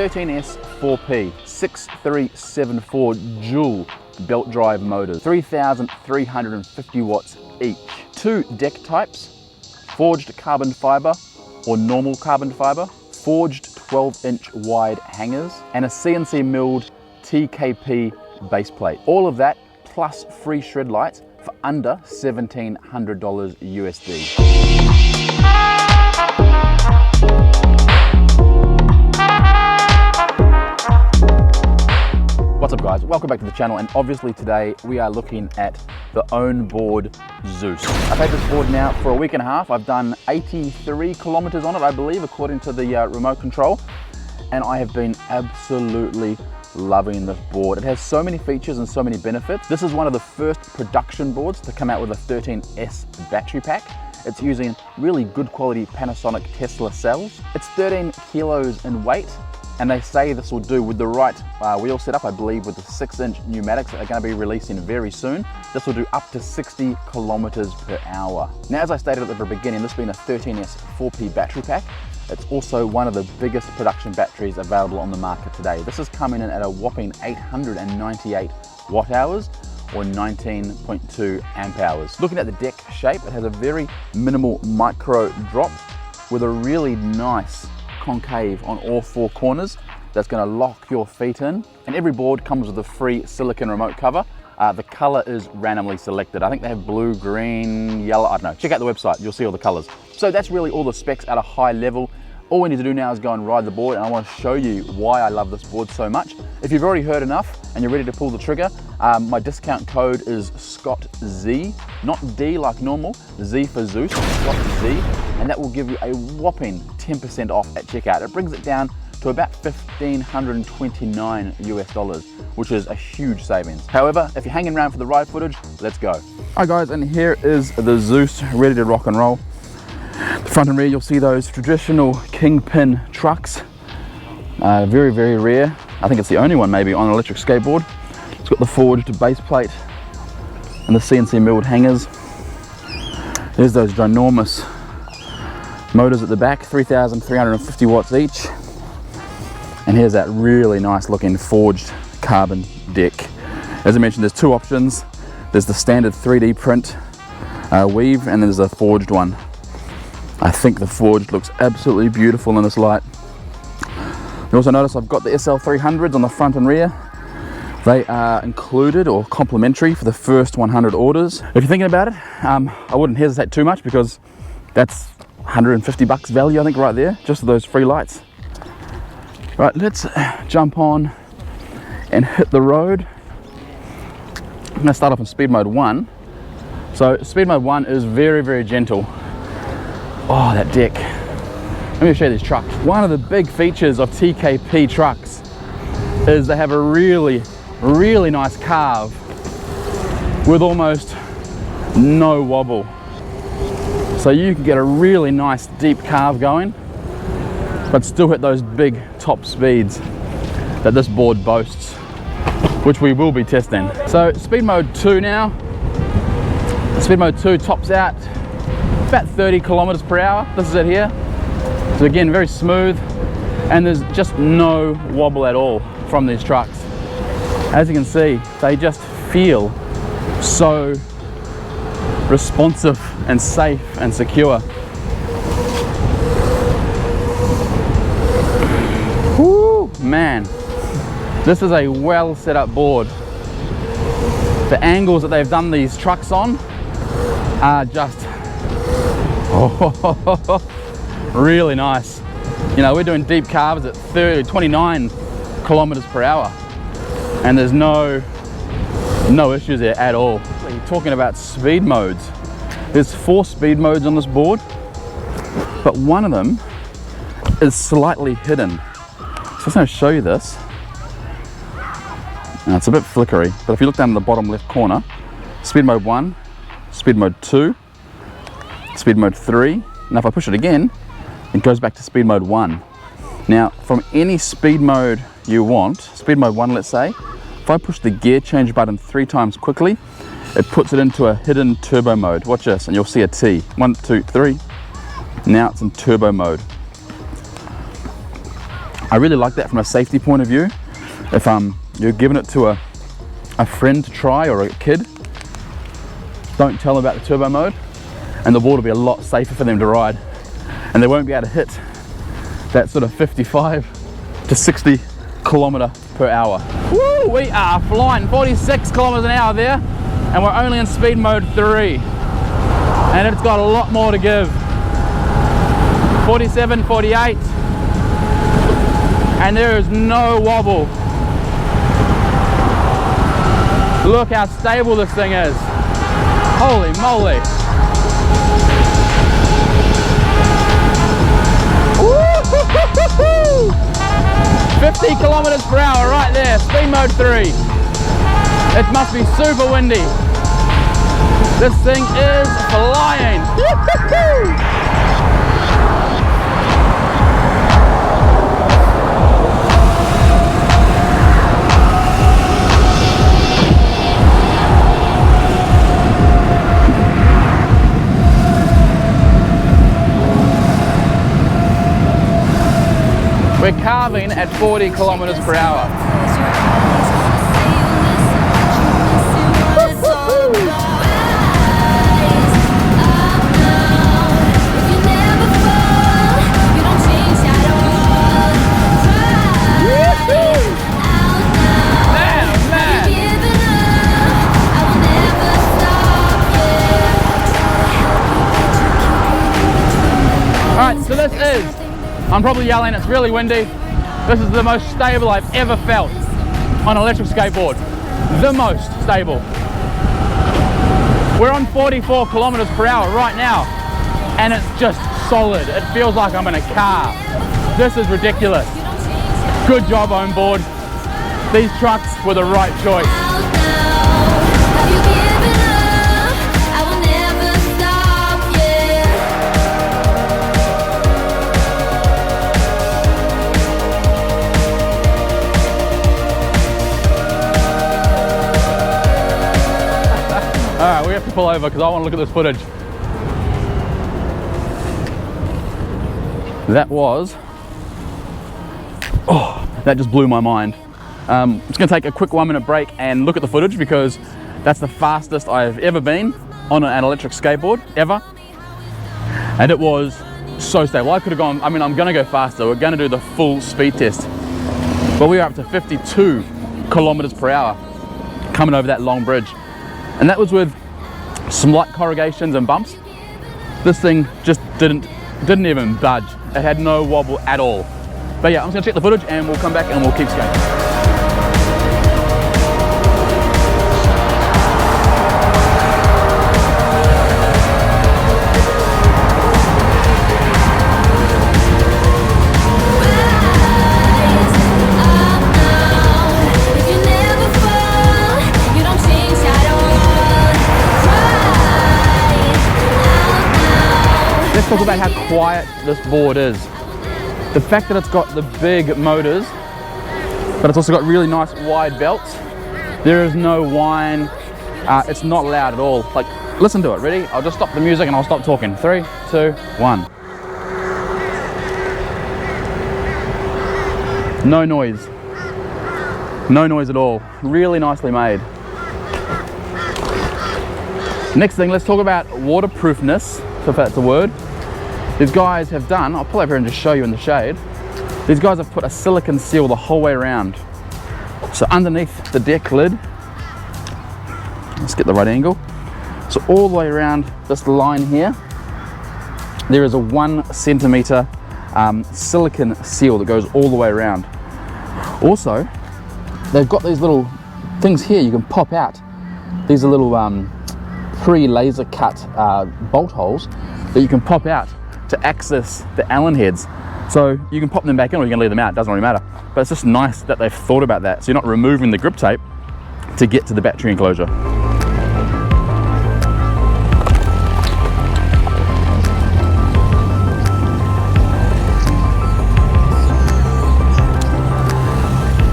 13S 4P 6374 dual belt drive motors, 3,350 watts each. 2 deck types, forged carbon fiber or normal carbon fiber, forged 12-inch wide hangers, and a CNC milled TKP base plate. All of that plus free shred lights for under $1,700 USD. What's up guys, welcome back to the channel, and obviously today we are looking at the OWNBOARD ZEUS. I've had this board now for a week and a half. I've done 83 kilometers on it, I believe, according to the remote control, and I have been absolutely loving this board. It has so many features and so many benefits. This is one of the first production boards to come out with a 13S battery pack. It's using really good quality Panasonic Tesla cells. It's 13 kilos in weight, and they say this will do with the right wheel setup, I believe with the 6-inch pneumatics that are going to be releasing very soon. This will do up to 60 kilometers per hour. Now, as I stated at the very beginning, this being a 13S 4P battery pack, it's also one of the biggest production batteries available on the market today. This is coming in at a whopping 898 watt hours or 19.2 amp hours. Looking at the deck shape, it has a very minimal micro drop with a really nice concave on all 4 corners that's going to lock your feet in, and every board comes with a free silicone remote cover. The color is randomly selected. I think they have blue, green, yellow, I don't know. Check out the website, you'll see all the colors. So that's really all the specs at a high level. All we need to do now is go and ride the board, and I want to show you why I love this board so much. If you've already heard enough and you're ready to pull the trigger, my discount code is SCOTTZ, not D like normal, Z for Zeus, SCOTTZ, and that will give you a whopping 10% off at checkout. It brings it down to about $1,529 US, which is a huge savings. However, if you're hanging around for the ride footage, let's go. All right guys, and here is the Zeus ready to rock and roll. The front and rear, you'll see those traditional kingpin trucks. Very, very rare. I think it's the only one maybe on an electric skateboard. It's got the forged base plate and the CNC milled hangers. There's those ginormous motors at the back, 3,350 watts each. And here's that really nice looking forged carbon deck. As I mentioned, there's 2 options. There's the standard 3D print weave, and there's a forged one. I think the forged looks absolutely beautiful in this light. You also notice I've got the SL300s on the front and rear. They are included or complimentary for the first 100 orders. If you're thinking about it, I wouldn't hesitate too much, because that's 150 bucks value, I think, right there, just for those free lights. Right, let's jump on and hit the road. I'm gonna start off in speed mode 1. So speed mode 1 is very, very gentle. Oh, that deck. Let me show you these trucks. One of the big features of TKP trucks is they have a really, really nice carve with almost no wobble. So you can get a really nice deep carve going, but still hit those big top speeds that this board boasts, which we will be testing. So speed mode 2 now. Speed mode 2 tops out about 30 kilometers per hour. This is it here. So again, very smooth, and there's just no wobble at all from these trucks. As you can see, they just feel so responsive and safe and secure. Woo, man, this is a well set up board. The angles that they've done these trucks on are just really nice. You know, we're doing deep carves at 29 kilometers per hour, and there's no issues there at all. Talking about speed modes, there's 4 speed modes on this board, but one of them is slightly hidden. So I'm just going to show you this. Now, it's a bit flickery, but if you look down in the bottom left corner, speed mode 1, speed mode 2, speed mode 3. Now if I push it again, it goes back to speed mode 1. Now from any speed mode you want, speed mode 1 let's say, if I push the gear change button 3 times quickly, it puts it into a hidden turbo mode. Watch this, and you'll see a T. 1, 2, 3. Now it's in turbo mode. I really like that from a safety point of view. If you're giving it to a friend to try or a kid, don't tell them about the turbo mode, and the board will be a lot safer for them to ride, and they won't be able to hit that sort of 55 to 60 kilometer per hour. Woo, we are flying 46 kilometers an hour there, and we're only in speed mode 3, and it's got a lot more to give. 47, 48, and there is no wobble. Look how stable this thing is. Holy moly. Woo-hoo-hoo-hoo-hoo! 50 kilometers per hour right there, speed mode 3. It must be super windy. This thing is flying. We're carving at 40 kilometers per hour. Alright, so this is, I'm probably yelling, it's really windy. This is the most stable I've ever felt on an electric skateboard. The most stable. We're on 44 kilometers per hour right now, and it's just solid. It feels like I'm in a car. This is ridiculous. Good job, OWNBOARD. These trucks were the right choice. Alright, we have to pull over because I want to look at this footage. That was... oh, that just blew my mind. I'm just going to take a quick 1 minute break and look at the footage because that's the fastest I've ever been on an electric skateboard, ever. And it was so stable. I could have gone, I mean, I'm going to go faster. We're going to do the full speed test. But we were up to 52 kilometers per hour coming over that long bridge. And that was with some light corrugations and bumps. This thing just didn't even budge. It had no wobble at all. But yeah, I'm just gonna check the footage and we'll come back and we'll keep skating. Let's talk about how quiet this board is. The fact that it's got the big motors, but it's also got really nice wide belts. There is no whine. It's not loud at all. Like, listen to it. Ready? I'll just stop the music and I'll stop talking. 3, 2, 1. No noise. No noise at all. Really nicely made. Next thing, let's talk about waterproofness, so if that's a word. These guys have done, I'll pull over here and just show you in the shade. These guys have put a silicone seal the whole way around. So underneath the deck lid, let's get the right angle. So all the way around this line here, there is a 1 centimeter silicone seal that goes all the way around. Also, they've got these little things here you can pop out. These are little pre-laser cut bolt holes that you can pop out to access the Allen heads. So you can pop them back in or you can leave them out, it doesn't really matter. But it's just nice that they've thought about that. So you're not removing the grip tape to get to the battery enclosure.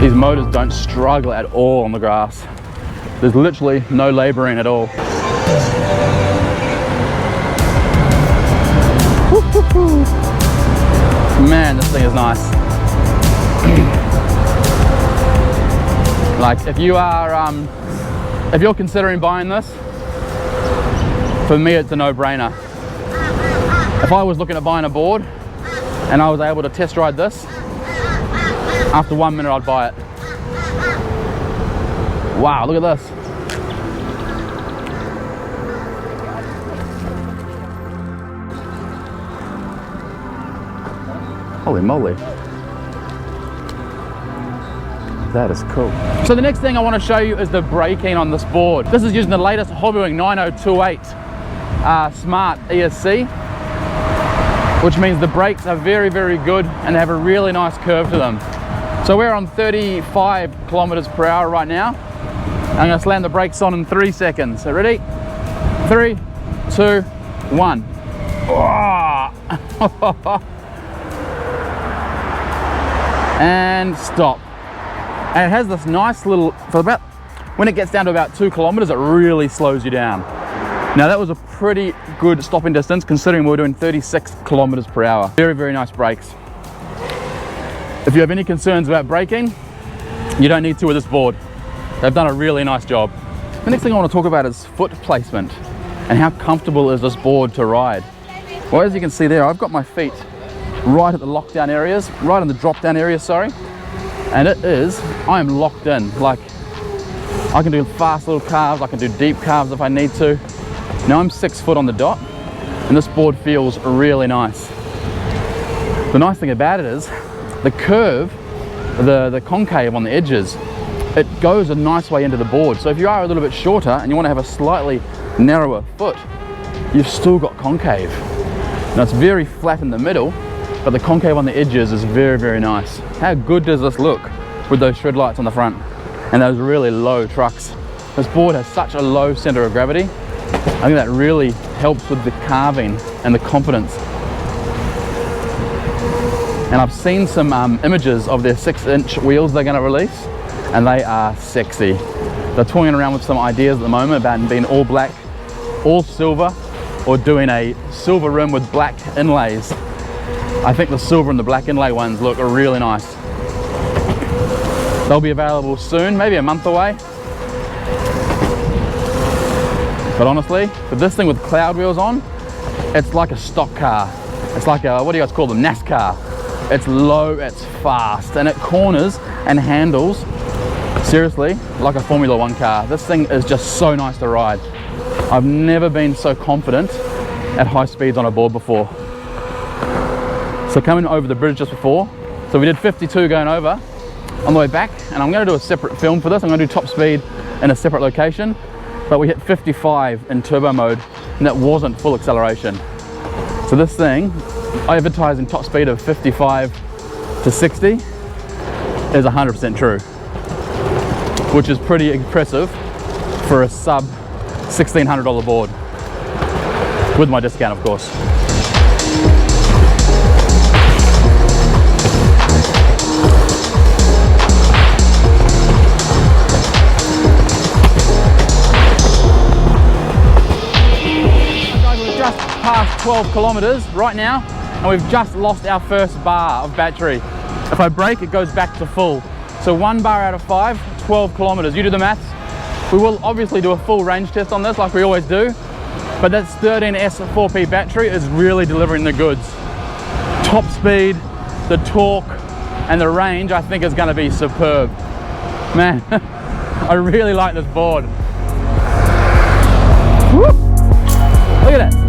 These motors don't struggle at all on the grass. There's literally no laboring at all. Man, this thing is nice. Like if you are, if you're considering buying this, for me it's a no-brainer. If I was looking at buying a board and I was able to test ride this, after 1 minute I'd buy it. Wow, look at this. Holy moly. That is cool. So the next thing I want to show you is the braking on this board. This is using the latest Hobbywing 9028 Smart ESC, which means the brakes are very, very good and they have a really nice curve to them. So we're on 35 kilometers per hour right now. I'm going to slam the brakes on in 3 seconds. So ready? 3, 2, 1. And stop. And it has this nice little, for about, when it gets down to about 2 kilometers, it really slows you down. Now that was a pretty good stopping distance considering we were doing 36 kilometers per hour. Very, very nice brakes. If you have any concerns about braking, you don't need to with this board. They've done a really nice job. The next thing I want to talk about is foot placement and how comfortable is this board to ride. Well, as you can see there, I've got my feet right at the lockdown areas, right in the drop down areas, sorry. And it is, I am locked in. Like, I can do fast little carves, I can do deep carves if I need to. Now I'm 6 foot on the dot, and this board feels really nice. The nice thing about it is, the curve, the concave on the edges, it goes a nice way into the board. So if you are a little bit shorter and you want to have a slightly narrower foot, you've still got concave. Now it's very flat in the middle, but the concave on the edges is very, very nice. How good does this look with those shred lights on the front and those really low trucks? This board has such a low center of gravity. I think that really helps with the carving and the confidence. And I've seen some images of their 6-inch wheels they're going to release, and they are sexy. They're toying around with some ideas at the moment about being all black, all silver, or doing a silver rim with black inlays. I think the silver and the black inlay ones look really nice. They'll be available soon, maybe a month away. But honestly, for this thing with cloud wheels on, it's like a stock car. It's like a, what do you guys call them, NASCAR. It's low, it's fast, and it corners and handles, seriously, like a Formula 1 car. This thing is just so nice to ride. I've never been so confident at high speeds on a board before. So coming over the bridge just before, so we did 52 going over on the way back, and I'm going to do a separate film for this. I'm going to do top speed in a separate location, but we hit 55 in turbo mode, and that wasn't full acceleration. So this thing, advertising top speed of 55 to 60 is 100% true, which is pretty impressive for a sub $1,600 board, with my discount of course. Past 12 kilometers right now, and we've just lost our first bar of battery. If I brake, it goes back to full. So 1 bar out of 5, 12 kilometers. You do the maths. We will obviously do a full range test on this like we always do, but that 13S 4P battery is really delivering the goods. Top speed, the torque, and the range I think is going to be superb. Man, I really like this board. Woo! Look at that.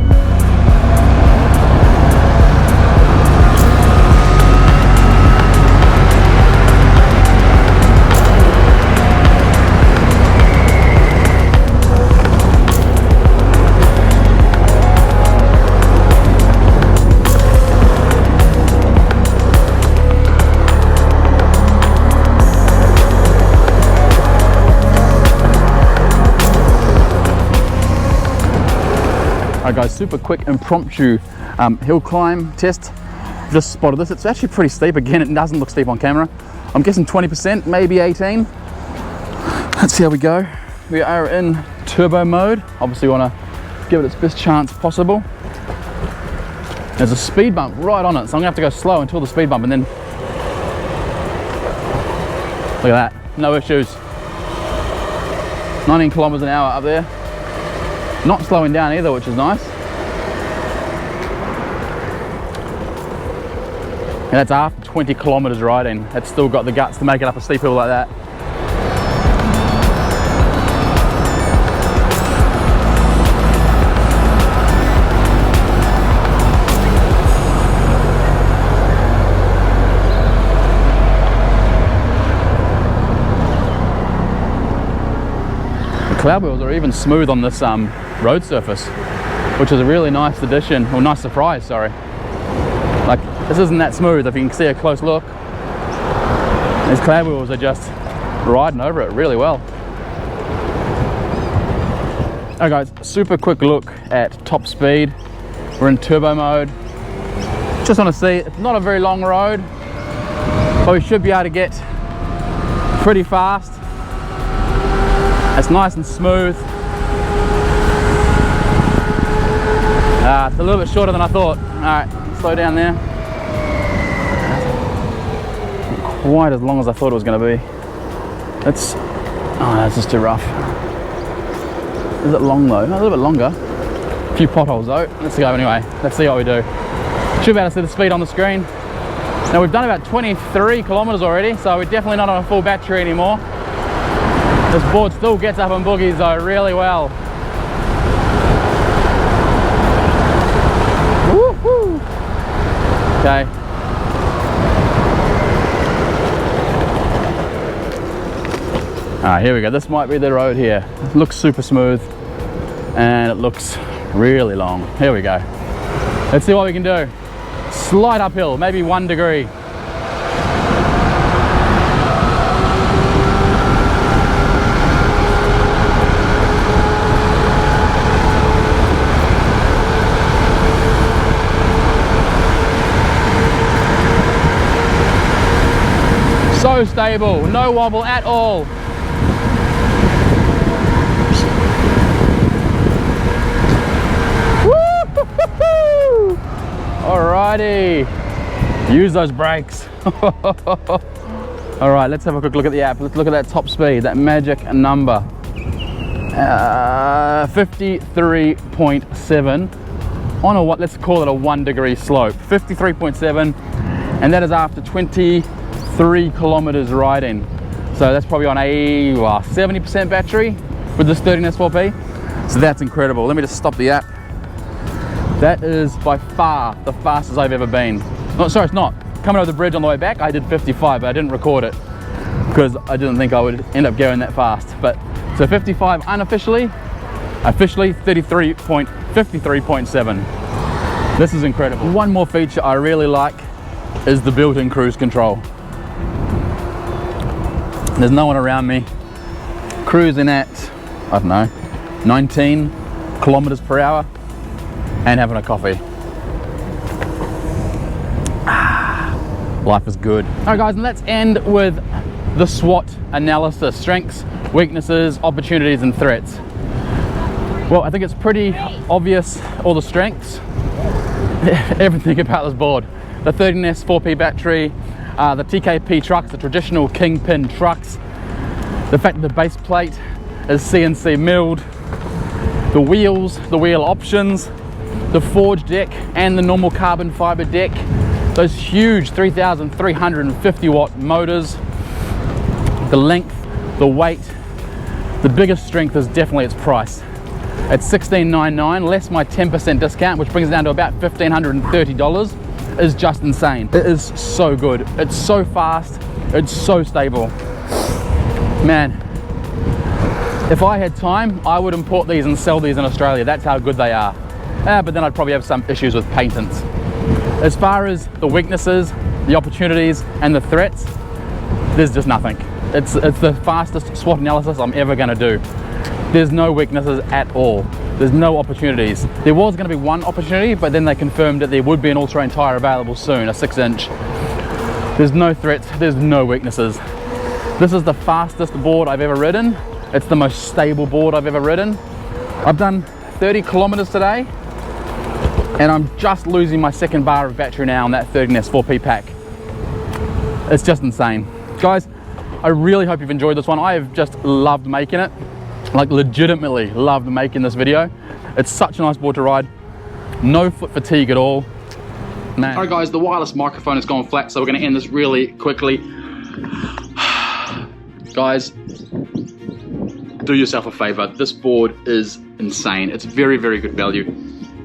Alright guys, super quick impromptu hill climb test. Just spotted this. It's actually pretty steep. Again, it doesn't look steep on camera. I'm guessing 20%, maybe 18. Let's see how we go. We are in turbo mode. Obviously want to give it its best chance possible. There's a speed bump right on it, so I'm gonna have to go slow until the speed bump, and then look at that, no issues. 19 kilometers an hour up there. Not slowing down either, which is nice. And that's after 20 kilometers riding. It's still got the guts to make it up a steep hill like that. The cloud wheels are even smooth on this road surface, which is a really nice addition, or nice surprise, sorry. Like, this isn't that smooth if you can see a close look. These cloud wheels are just riding over it really well. Alright guys, super quick look at top speed. We're in turbo mode. Just want to see, it's not a very long road, but we should be able to get pretty fast. It's nice and smooth. It's a little bit shorter than I thought. Alright, slow down there. Not quite as long as I thought it was going to be. It's, oh, that's just too rough. Is it long though? No, a little bit longer. A few potholes though. Let's go anyway. Let's see what we do. Should be able to see the speed on the screen. Now we've done about 23 kilometers already, so we're definitely not on a full battery anymore. This board still gets up on boogies though really well. Woo-hoo. Okay. Alright, here we go. This might be the road here. It looks super smooth and it looks really long. Here we go. Let's see what we can do. Slight uphill, maybe 1 degree. So stable, no wobble at all. Alrighty, use those brakes. Alright, let's have a quick look at the app. Let's look at that top speed, that magic number. 53.7 on a, what, let's call it a 1 degree slope. 53.7, and that is after 23 kilometers riding. So that's probably on a 70% battery with this 13 S4P. So that's incredible. Let me just stop the app. That is by far the fastest I've ever been. Oh, sorry, it's not. Coming over the bridge on the way back, I did 55, but I didn't record it because I didn't think I would end up going that fast. But so 55 unofficially, officially 53.7. This is incredible. One more feature I really like is the built-in cruise control. There's no one around me. Cruising at, I don't know, 19 kilometers per hour. And having a coffee. Life is good. Alright guys, and let's end with the SWOT analysis. Strengths, weaknesses, opportunities and threats. Well, I think it's pretty obvious, all the strengths. Everything about this board. The 13S 4P battery, the TKP trucks, the traditional kingpin trucks. The fact that the base plate is CNC milled. The wheels, the wheel options. The forged deck and the normal carbon fiber deck, those huge 3,350 watt motors, the length, the weight. The biggest strength is definitely its price. At $16.99, less my 10% discount, which brings it down to about $1,530, is just insane. It is so good. It's so fast. It's so stable. Man, if I had time, I would import these and sell these in Australia. That's how good they are. But then I'd probably have some issues with patents. As far as the weaknesses, the opportunities, and the threats, there's just nothing. It's the fastest SWOT analysis I'm ever gonna do. There's no weaknesses at all. There's no opportunities. There was gonna be one opportunity, but then they confirmed that there would be an all-terrain tire available soon, a 6-inch. There's no threats, there's no weaknesses. This is the fastest board I've ever ridden. It's the most stable board I've ever ridden. I've done 30 kilometers today, and I'm just losing my second bar of battery now on that 13S 4P pack. It's just insane. Guys, I really hope you've enjoyed this one. I have just loved making it. Like legitimately loved making this video. It's such a nice board to ride. No foot fatigue at all. Man. Alright guys, the wireless microphone has gone flat, so we're gonna end this really quickly. Guys, do yourself a favor. This board is insane. It's very, very good value.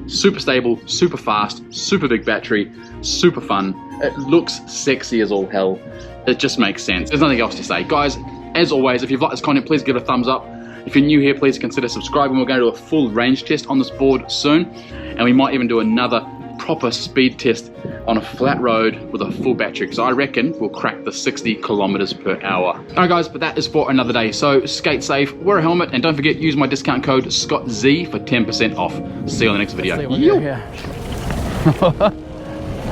Super stable, super fast, super big battery, super fun. It looks sexy as all hell. It just makes sense. There's nothing else to say. Guys, as always, if you've liked this content, please give it a thumbs up. If you're new here, please consider subscribing. We're going to do a full range test on this board soon, and we might even do another proper speed test on a flat road with a full battery, because I reckon we'll crack the 60 kilometers per hour. Alright guys, but that is for another day. So skate safe, wear a helmet, and don't forget, use my discount code SCOTTZ for 10% off. See you on the next video.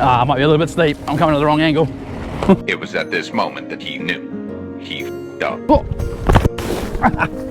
I might be a little bit steep. I'm coming to the wrong angle. It was at this moment that he knew. He f***ed up. Oh.